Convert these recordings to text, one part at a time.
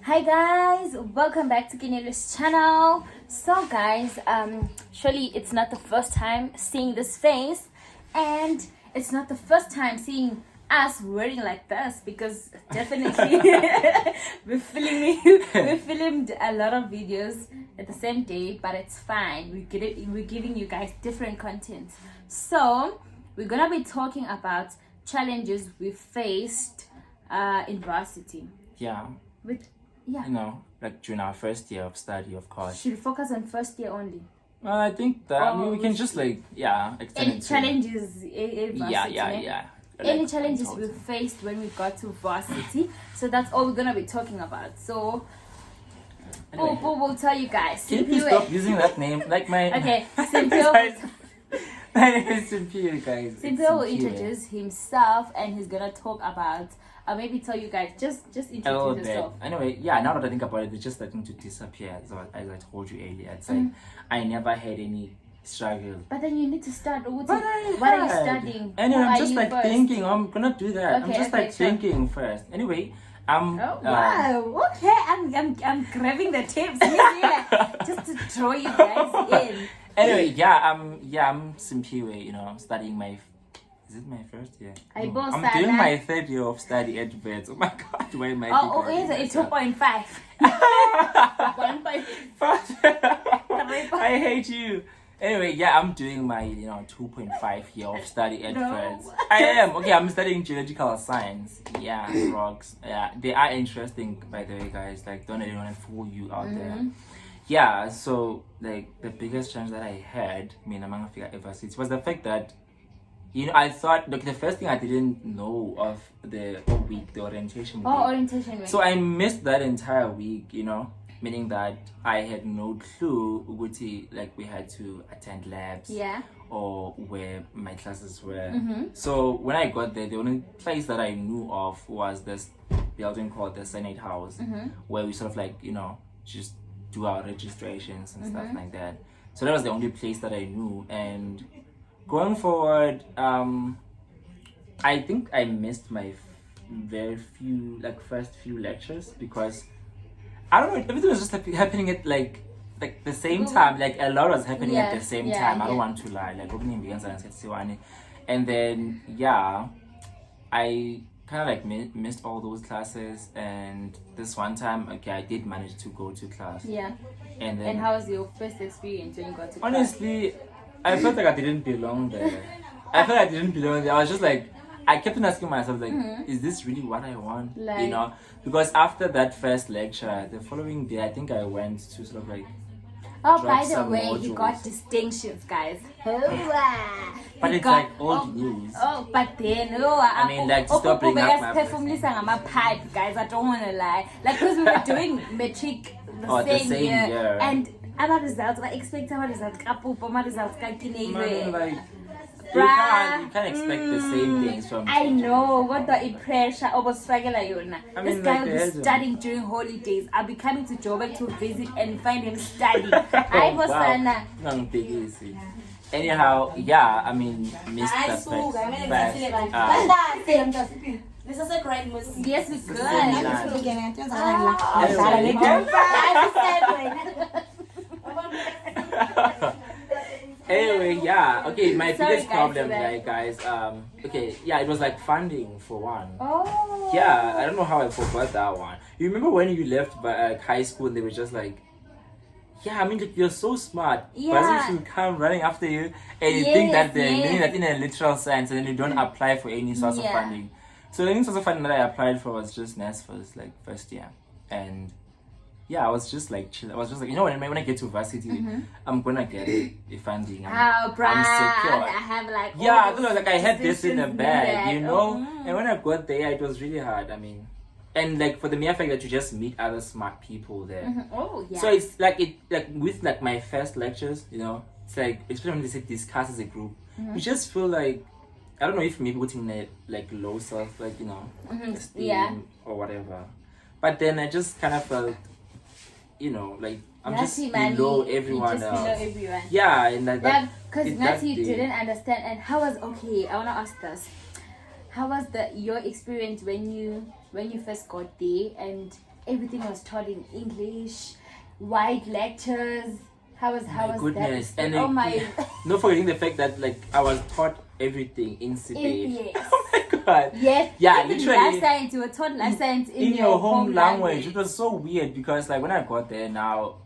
Hi guys, welcome back to Kineli's channel. So guys, surely it's not the first time seeing this face, and it's not the first time seeing us wearing like this, because definitely we filmed a lot of videos at the same day, but it's fine. We're giving you guys different content. So we're gonna be talking about challenges we faced in varsity. Yeah. Like during our first year of study, of course. Should we focus on first year only? Well, I think that we can just extend any it to challenges in varsity? Any challenges we faced when we got to varsity. So that's all we're gonna be talking about. So anyway, we'll tell you guys. Can you please stop using that name? Like my okay, Simpio. My name is Simpio, guys. Simpio will introduce himself, and he's gonna talk about. I'll maybe tell you guys, just introduce yourself. Anyway, now that I think about it, it's just starting to disappear. So as I told you earlier, it's like I never had any struggle. But then you need to start. What are you studying? Anyway, I'm just thinking. I'm gonna do that. Okay, I'm just thinking first. Anyway, wow. Okay, I'm grabbing the tips just to draw you guys in. Anyway, I'm Simpiwe, studying my. Is it my first year? I'm doing my third year of study at Wits. Oh my god, why am I it's 2.5. 1.5. I hate you. Anyway, I'm doing my 2.5 year of study at Wits. I am. Okay, I'm studying geological science. Yeah, rocks. Yeah, they are interesting, by the way, guys. Like, don't let anyone fool you out there. Yeah, so like the biggest challenge that I had, among varsity, was the fact that I thought the first thing I didn't know of the week, the orientation week. Orientation week. So I missed that entire week, meaning that I had no clue like we had to attend labs. Yeah. Or where my classes were. So when I got there, the only place that I knew of was this building called the Senate House, where we sort of just do our registrations and stuff like that. So that was the only place that I knew. And going forward, I think I missed my first few lectures, because I don't know, everything was just happening at like the same time. Like a lot was happening at the same time. I don't want to lie. Like opening begins and then I kind of missed all those classes, and this one time I did manage to go to class. Yeah. And how was your first experience when you got to class? Honestly, I felt like I didn't belong there. I was just like, I kept on asking myself, is this really what I want? Because after that first lecture, the following day, I think I went to sort of by the way, modules. He got distinctions, guys. But it's like old news. But then, stop bringing up my pipe, guys. I don't want to lie. Because we were doing metric the same year. And our results, I expect our results. You can't expect the same things from I know what the pressure of struggle. This guy will be studying during holidays. I'll be coming to Joburg to visit and find him studying. I was anyhow, missed the first. This is a great movie. Yes, we could. Anyway, okay, my biggest problem, guys, it was funding for one. I don't know how I forgot that one. You remember when you left high school, they were just you're so smart. But should come running after you, and you think that they're meaning that in a literal sense, and then you don't apply for any source of funding. So the only source of funding that I applied for was just NSFA's first year, and I was just chill. I was just when I get to varsity, I'm gonna get a funding. I'm secure. I have I don't know, I had this in the bag, And when I got there, it was really hard. And for the mere fact that you just meet other smart people there. So it's with my first lectures, it's especially when they say discuss as a group, you just feel I don't know if maybe putting low self esteem or whatever. But then I just kind of felt I'm just below everyone else. Yeah, and because you didn't understand. And how was I wanna ask this. How was your experience when you first got there, and everything was taught in English, wide lectures. How was goodness. that? And oh my! Not forgetting the fact that like I was taught everything in Sibete. Yes. Oh my god. Yes. Yeah, even literally. Life science, you were taught life science in your home language. It was so weird because like when I got there now,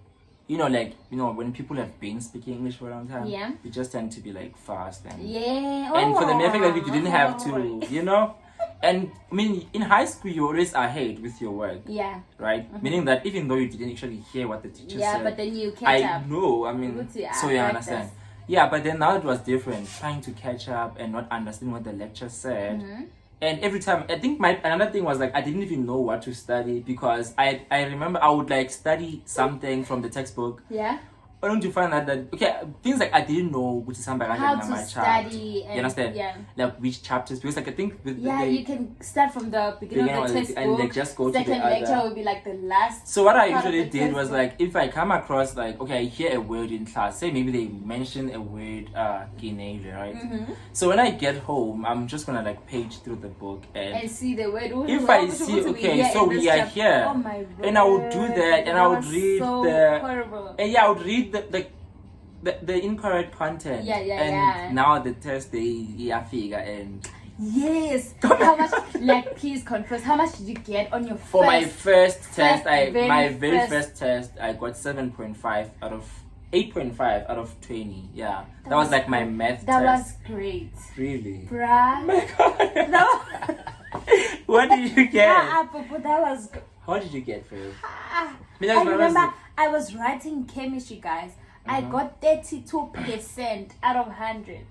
when people have been speaking English for a long time, yeah, you just tend to be like fast and and for the mere fact that we didn't have to, and I mean in high school you're always ahead with your work. Yeah. Right? Meaning that even though you didn't actually hear what the teacher said. Yeah, but then you catch up. I know, I mean so you understand. Yeah, but then now it was different, trying to catch up and not understanding what the lecture said. And every time, I think another thing was like I didn't even know what to study because I remember I would like study something from the textbook. Yeah. Only to find out that things like I didn't know which is how to study. You understand? Yeah. Like which chapters, because like I think you can start from the beginning of the textbook and like just go second to the lecture other. will be like the last. So what I usually did was like if I come across like I hear a word in class, say maybe they mention a word Guinea, right? So when I get home, I'm just gonna like page through the book and see the word. If I see so we are here, oh my word. And I would do that, and I would read horrible. And I would read the incorrect content. And now the test day figure and yes. How much? Like, please confess. How much did you get on your for my first test? My very first test, I got 7.5 out of 8.5 out of 20. Yeah, that was like my math. That test. was great. Really? Bruh. Oh my god. What did you get? That was. How did you get, Phil? I remember I was writing chemistry, guys. I got 32% out of 100.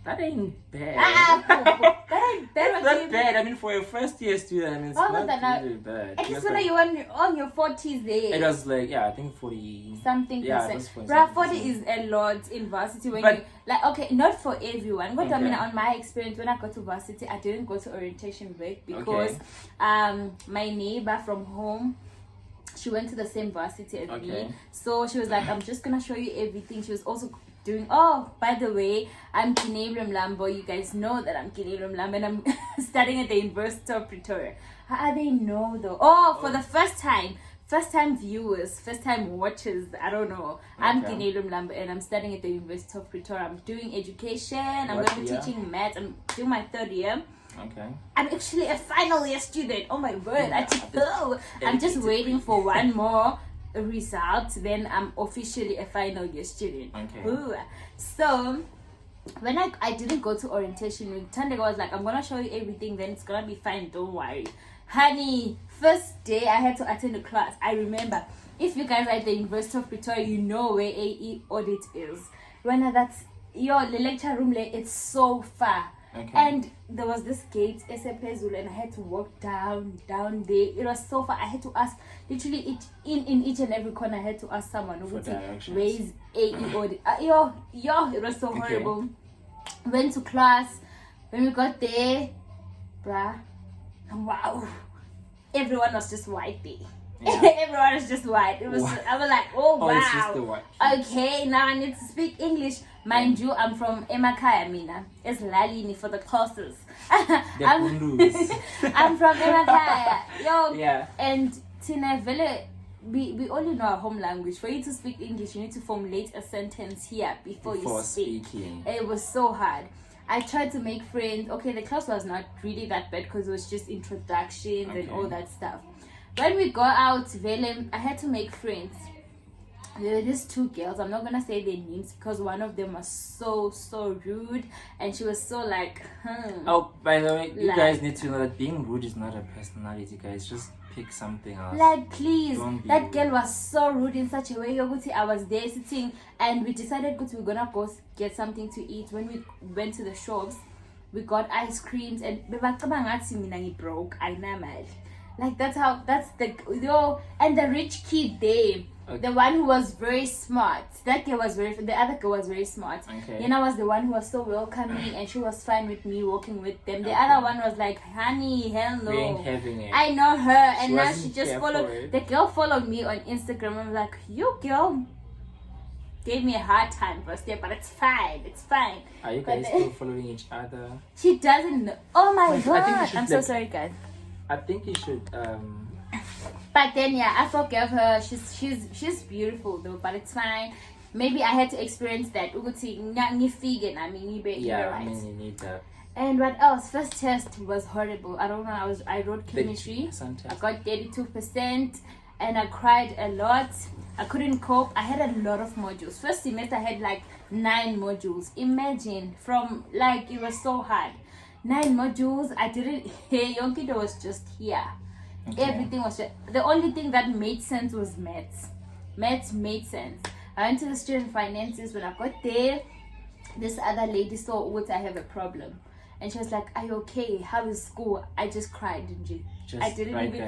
That ain't bad. That ain't bad. That's not bad. I mean, for a first year student, I mean, it's not really bad. At least when you on your 40s there. It was like, I think 40 something percent. Bruh, 40 is a lot in varsity when you like not for everyone. But I mean, on my experience when I got to varsity, I didn't go to orientation break because my neighbor from home, she went to the same varsity as me. So she was like, I'm just gonna show you everything. She was also doing, by the way, I'm Kinebra Mlambo. You guys know that I'm Kinebra Mlambo and I'm studying at the University of Pretoria. How they know though? For the first time viewers, first time watchers, I don't know. I'm Kinebra Mlambo and I'm studying at the University of Pretoria. I'm doing education. I'm going to be teaching math. I'm doing my 3rd year. Okay. I'm actually a final year student. Oh my word! I'm just waiting for one more result. Then I'm officially a final year student. Okay. Ooh. So when I didn't go to orientation week, Tandega was like, I'm gonna show you everything. Then it's gonna be fine. Don't worry, honey. First day I had to attend a class. I remember. If you guys are at the University of Pretoria, you know where AE audit is. When that's the lecture room, it's so far. Okay. And there was this gate, Esepezul, and I had to walk down there. It was so far. I had to ask, literally, in each and every corner, I had to ask someone who would raise AE audit. It was so horrible. Went to class. When we got there, bruh, wow, everyone was just white there. Everyone was just white. I was like, wow. It's just the white. Okay, now I need to speak English. Mind you, I'm from Emakaya, Mina. It's Lalini for the classes. I'm from Emakaya. And Tina Vele, we only know our home language. For you to speak English, you need to formulate a sentence here before you speak. Speaking. It was so hard. I tried to make friends. Okay, the class was not really that bad because it was just introductions and all that stuff. When we got out, Vele, I had to make friends. There were these 2 girls. I'm not gonna say their names because one of them was so rude, and she was so like, Oh, by the way, you guys need to know that being rude is not a personality, guys. Just pick something else. Like, please, that rude. girl was so rude in such a way. I was there sitting, and we decided we're gonna go get something to eat. When we went to the shops, we got ice creams, and broke. I know, man. Like that's the and the rich kid there. Okay. The one who was very smart. That girl was the other girl was very smart. Okay. Yena was the one who was so welcoming and she was fine with me walking with them. The other one was like, honey, hello. We ain't having it. I know her, and now she just followed. It. The girl followed me on Instagram. I'm like, you girl gave me a hard time first day, but it's fine. It's fine. Are you guys still following each other? She doesn't know. Oh my god. I'm so sorry, guys. I think you should But then yeah, I forgave her. She's beautiful though, but it's fine. Maybe I had to experience that. Yeah, I mean you need that. And what else? First test was horrible. I don't know. I wrote chemistry. I got 32%, and I cried a lot. I couldn't cope. I had a lot of modules. First semester I had like 9 modules. Imagine, from like, it was so hard. 9 modules. I didn't. Hey, Yonkido was just here. Okay. Everything was just, the only thing that made sense was maths. Maths made sense. I went to the student finances. When I got there, this other lady saw what I have a problem, and she was like, "Are you okay? How is school?" I just cried, didn't you? I didn't right even.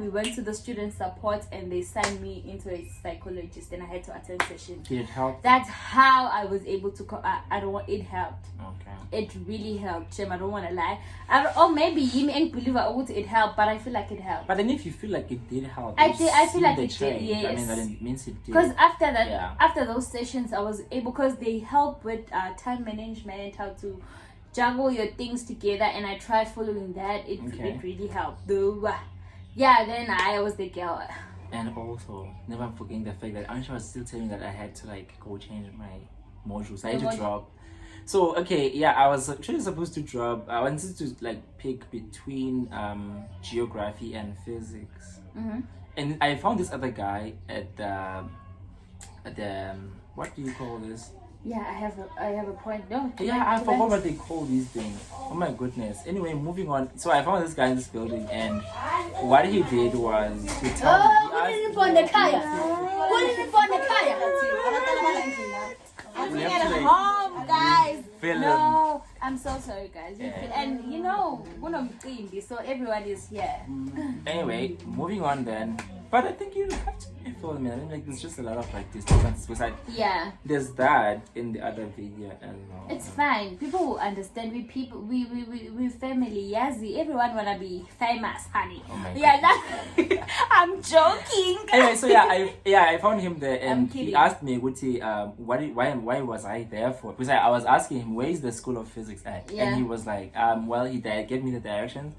We went to the student support, and they signed me into a psychologist, and I had to attend sessions. Did it help? That's how I was able to. I don't want. It helped. Okay. It really helped, Jim. I don't want to lie. Or maybe you ain't believe it helped, but I feel like it helped. But then, if you feel like it did help, I feel like it did. Yes. I mean, that means it did. Because after that, after those sessions, I was able, because they help with time management, how to juggle your things together, and I tried following that. It really helped. Yeah, then I was the girl. And also, never forgetting the fact that Ansha was still telling me that I had to like go change my modules. I had to drop. So I was actually supposed to drop. I wanted to like pick between geography and physics. Mm-hmm. And I found this other guy at the what do you call this? Yeah, I have a point. No. I forgot what they call these things. Oh my goodness. Anyway, moving on. So I found this guy in this building, and what he did was to tell me. Home, guys. No, I'm so sorry, guys. And you know, so everyone is here. Anyway, moving on then. But I think you have to film me. I mean, like, there's just a lot of like disturbance. Besides, there's that in the other video, and it's fine. People will understand. We family. Yes, everyone wanna be famous, honey. Oh my I'm joking. Anyway, so I found him there, and he asked me, why was I there for? Because I was asking him, where is the School of Physics at? And he was like, he gave me the directions.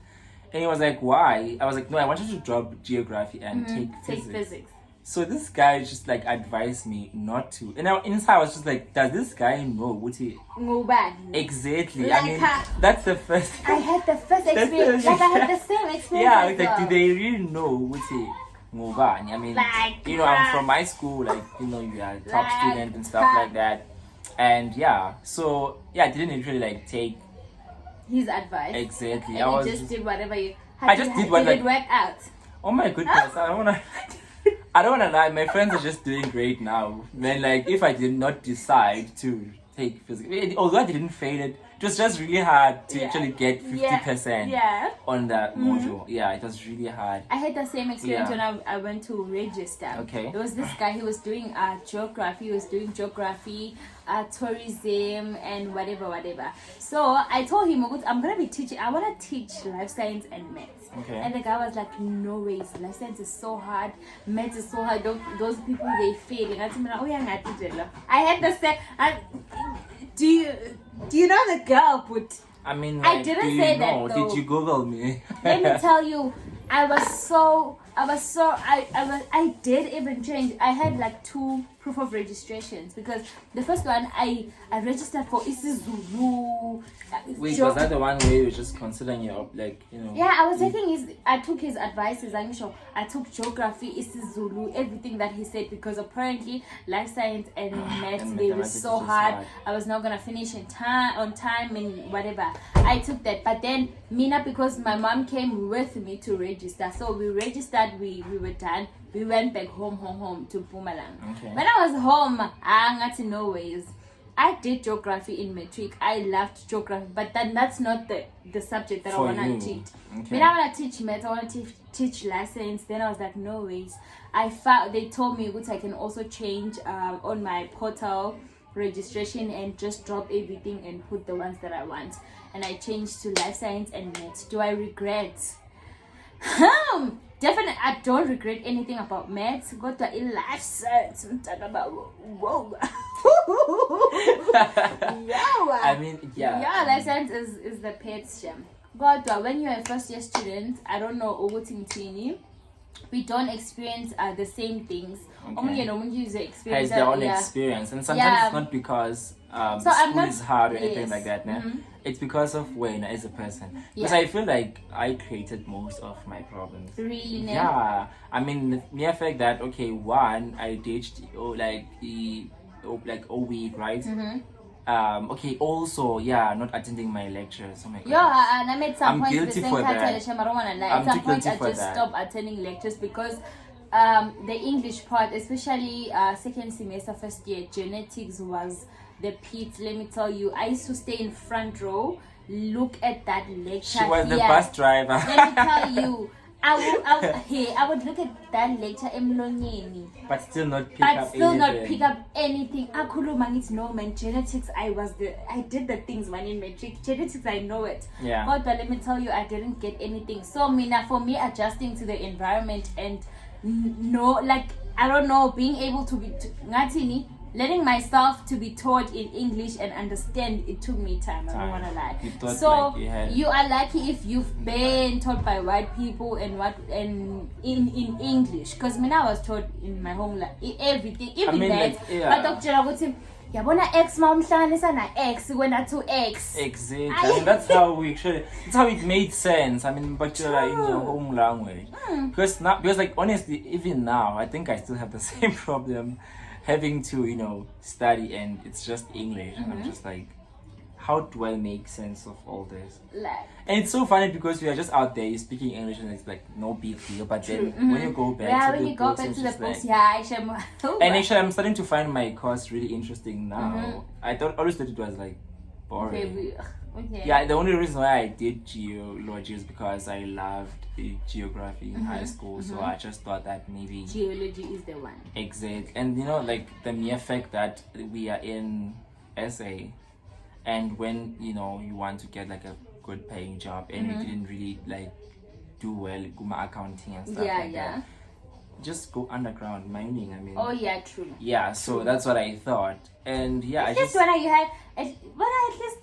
And he was like, why? I was like, no, I wanted to drop geography and take physics. So this guy just like advised me not to. And inside I was just like, does this guy know what he... Exactly. Like, I mean, that's the first... I had the first experience. I had the same experience. Yeah, like, do they really know what he... I mean, I'm from my school, like, you are a top student and stuff like that. And so I didn't usually like take his advice. Exactly. And you just did whatever you had. Did it work out? Oh my goodness, I don't wanna lie, my friends are just doing great now. Man, like, if I did not decide to take physics, although I didn't fail it, it was just really hard to actually get 50% on that module. Yeah, it was really hard. I had the same experience when I went to register. Okay. There was this guy, he was doing geography, tourism, and whatever. So I told him, I'm going to be teaching, I want to teach life science and maths. Okay. And the guy was like, no ways, life science is so hard, maths is so hard, those people, they fail. And I told him, I had the same... Do you know the girl put? I mean, like, I didn't say that though. Did you Google me? Let me tell you, I did even change. I had like 2 proof of registrations, because the first one I registered for isiZulu. Wait, was that the one where you were just considering your Yeah, I took his advice. I took geography, isiZulu, everything that he said, because apparently life science and maths, they were so hard. I was not gonna finish on time and whatever. I took that, but then Mina, because my mom came with me to register, so we registered. We were done. We went back home to Mpumalanga. Okay. When I was home, I got to know ways. I did geography in matric. I loved geography, but that's not the subject that I want to teach. Okay. When I want to teach math, I want to teach lessons. Then I was like, no ways. They told me which I can also change on my portal registration and just drop everything and put the ones that I want. And I changed to life science and math. Do I regret? Definitely, I don't regret anything about maths. Go to a life science and talk about whoa. I mean, life science is the pets gem. God, when you're a first year student, I don't know, we don't experience the same things. Okay. Experience has their own experience, and sometimes it's not because school is hard or anything like that. It's because of when as a person. Because I feel like I created most of my problems. Really? Yeah. I mean, the mere fact that one, I ditched like a week, right? Also, not attending my lectures. Oh my god. And I made some points guilty for that. At some point I just stopped attending lectures because the English part, especially second semester, first year, genetics was the pit. Let me tell you, I used to stay in front row, look at that lecture. She was the bus driver. Let me tell you, I would look at that lecture but still not pick up anything. No man, genetics, I did the things man in metric. Genetics, I know it. Yeah. But let me tell you, I didn't get anything. So for me adjusting to the environment and I don't know, being able to be letting myself to be taught in English and understand, it took me time. I don't want to lie. So you are lucky if you've been taught by white people and in English, because I was taught in my home everything, even that. But Dr. yabona X mawumhlanganisa na X wena to X. Exactly. I mean, that's how it made sense. I mean, but you're in your home language. Because like honestly, even now, I think I still have the same problem having to, study and it's just English. And I'm just like, how do I make sense of all this? And it's so funny because we are just out there, you're speaking English and it's like no big deal. But then when you go back to the books, and actually I'm starting to find my course really interesting now. I always thought it was like boring. Okay. Yeah, the only reason why I did geology is because I loved geography in high school. So I just thought that maybe geology is the one. Exactly. And like the mere fact that we are in SA, and when you want to get like a good paying job and you didn't really like do well guma accounting and stuff like that, just go underground mining. I mean, true. Yeah, so that's what I thought. And at least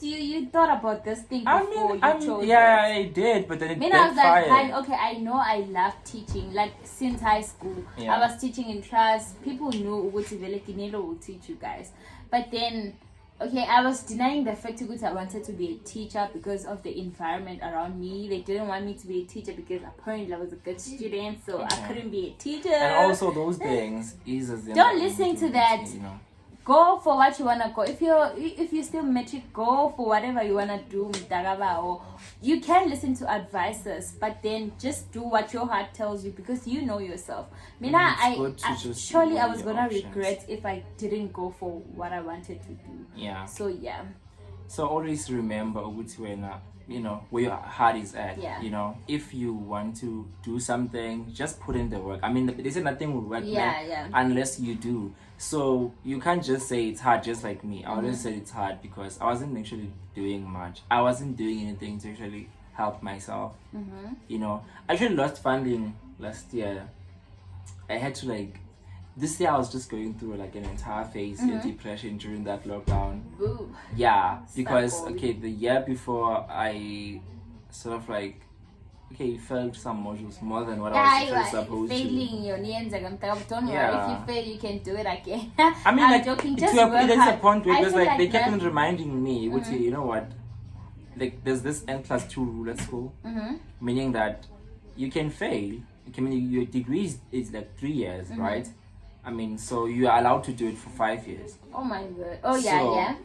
you thought about this thing before you chose it. I did, but then it I was backfired. like, I know I love teaching. Like since high school, I was teaching in class. People knew Kinelo would teach you guys, but then I was denying the fact that I wanted to be a teacher because of the environment around me. They didn't want me to be a teacher because apparently I was a good student, so I couldn't be a teacher. And also those things don't listen to that. Go for what you wanna go. If you're still metric, go for whatever you wanna do. Or you can listen to advices, but then just do what your heart tells you because you know yourself. I was gonna regret if I didn't go for what I wanted to do. Yeah. So always remember where your heart is at. Yeah. If you want to do something, just put in the work. I mean, they say nothing will work unless you do. So you can't just say it's hard, just like me. I always said it's hard because I wasn't actually doing much. I wasn't doing anything to actually help myself. I actually lost funding last year. I had to this year I was just going through like an entire phase of depression during that lockdown. Ooh. Yeah, because the year before I sort of failed some modules more than what I was actually supposed to. Don't worry, if you fail you can do it again. I mean, I'm joking, just work hard. There's a point where they kept on reminding me, which you know what, there's this N+2 rule at school, meaning that you can fail. Your degree is like 3 years, right? I mean, so you are allowed to do it for 5 years. Oh my god. Oh yeah.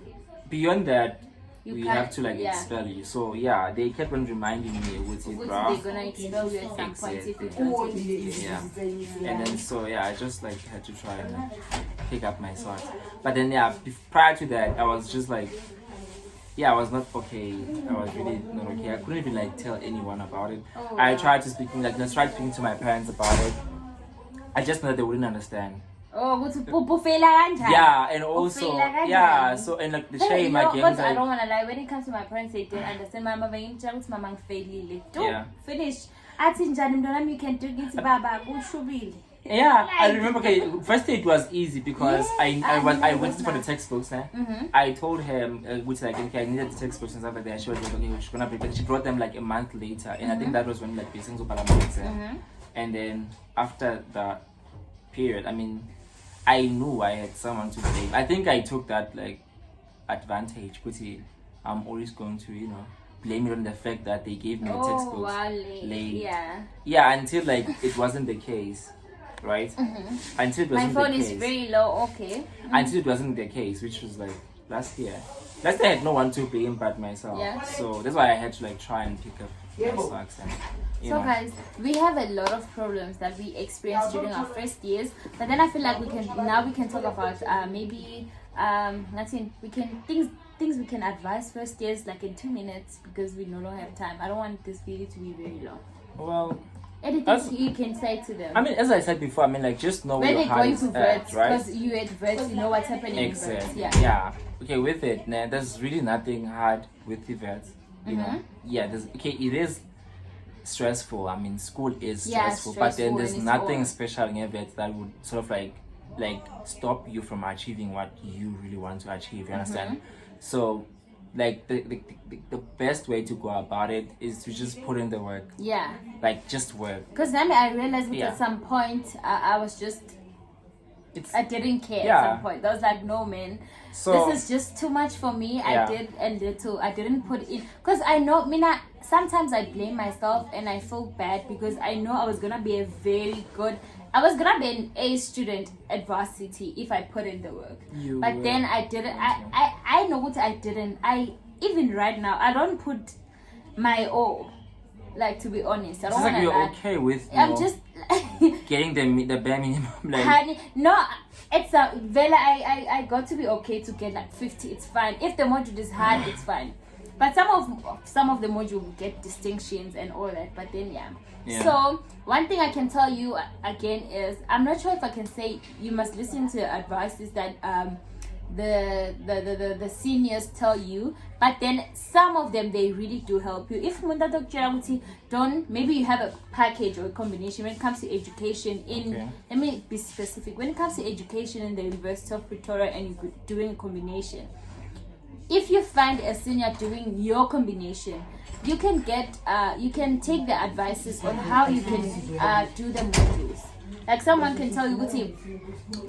Beyond that, we have to expel you. So they kept on reminding me with it, bro. They're gonna expel you at some point if you don't take it. And then I just had to try and pick up my sword. But then prior to that, I was just I was not okay. I was really not okay. I couldn't even tell anyone about it. I tried to speaking to my parents about it. I just know that they wouldn't understand. And also so and the shame again. I don't wanna lie, when it comes to my parents they didn't understand. Mama failed. Finish. You can do it, baba. Yeah, I remember. Okay, first day it was easy because I went for the textbooks. I told him which like okay, I needed the textbooks and stuff like that. She was like okay, she's gonna prepare. She brought them like a month later, and I think that was when like things were and then after that period, I mean, I knew I had someone to blame. I think I took that like advantage because I'm always going to blame it on the fact that they gave me the textbooks late. Yeah, until like it wasn't the case, right? Until it wasn't the case. My phone is very low. Okay. Until it wasn't the case, which was like last year. Last year I had no one to blame but myself. So that's why I had to like try and pick up my socks and. So guys, we have a lot of problems that we experienced during our first years, but then I feel like we can talk about maybe nothing we can things we can advise first years like in 2 minutes because we no longer have time. I don't want this video to be very long. Well, anything you can say to them. I mean, as I said before, I mean like just know when your heart is at, right? Because you at Wits, you know what's happening in Wits. Yeah. Okay, with it, nah, there's really nothing hard with the Wits. You know, it is stressful. I mean, school is stressful, but then there's nothing special in it that would sort of like stop you from achieving what you really want to achieve. You understand? So, like the best way to go about it is to just put in the work. Yeah. Like just work. Because then I realized at some point I was just. I didn't care at some point. I was like, no man, this is just too much for me. I did a little. I didn't put in because I know. Sometimes I blame myself and I feel bad because I know I was gonna be I was gonna be an A student at varsity if I put in the work. Then I didn't. I know what I didn't. Even right now I don't put my all. Like, to be honest, I don't want to you're okay with I'm just getting the bare minimum. Like. Honey, no, it's a Vela. I got to be okay to get like 50. It's fine. If the module is hard, it's fine. But some of the module will get distinctions and all that. But then So one thing I can tell you again is I'm not sure if I can say you must listen to advices that the seniors tell you, but then some of them they really do help you. If don't maybe you have a package or a combination when it comes to education let me be specific. When it comes to education in the University of Pretoria and you're doing a combination, if you find a senior doing your combination, you can take the advices on how you can do the modules. Like someone can tell you,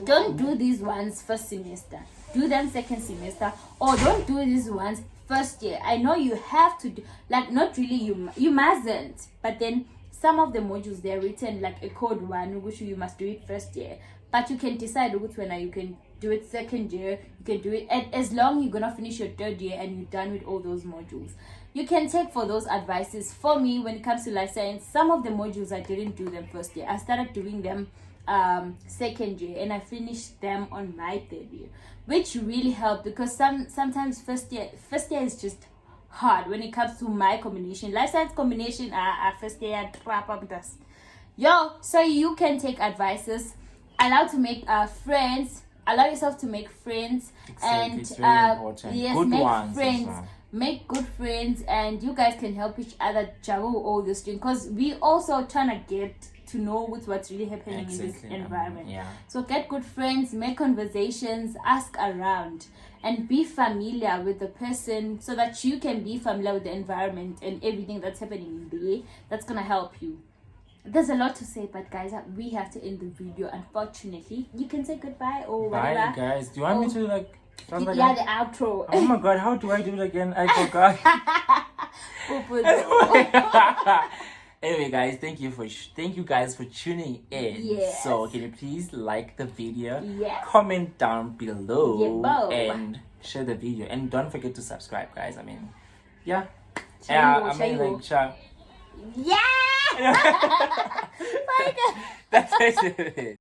don't do these ones first semester, do them second semester, or don't do these ones first year. I know you have to do, like not really you mustn't, but then some of the modules they're written like a code one which you must do it first year, but you can decide which one you can do it second year, you can do it, and as long you're gonna finish your third year and you're done with all those modules, you can take for those advices. For me, when it comes to life science, some of the modules I didn't do them first year. I started doing them second year and I finished them on my third year, which really helped because sometimes first year is just hard when it comes to my combination. Life science combination, first year wrap up this. So you can take advices, allow yourself to make friends, and it's very important. Good make ones friends. Make good friends, and you guys can help each other juggle all this thing because we also trying to get to know what's really happening in this environment. So get good friends, make conversations, ask around, and be familiar with the person so that you can be familiar with the environment and everything that's happening in there. That's gonna help you. There's a lot to say, but guys, we have to end the video. Unfortunately, you can say goodbye or whatever. Bye, guys. Do you want me to like? The outro. Oh my god, how do I do it again? I forgot. Anyway, guys, thank you guys for tuning in. So can you please like the video, comment down below, and share the video, and don't forget to subscribe, guys. I mean, Bye, guys. That's it.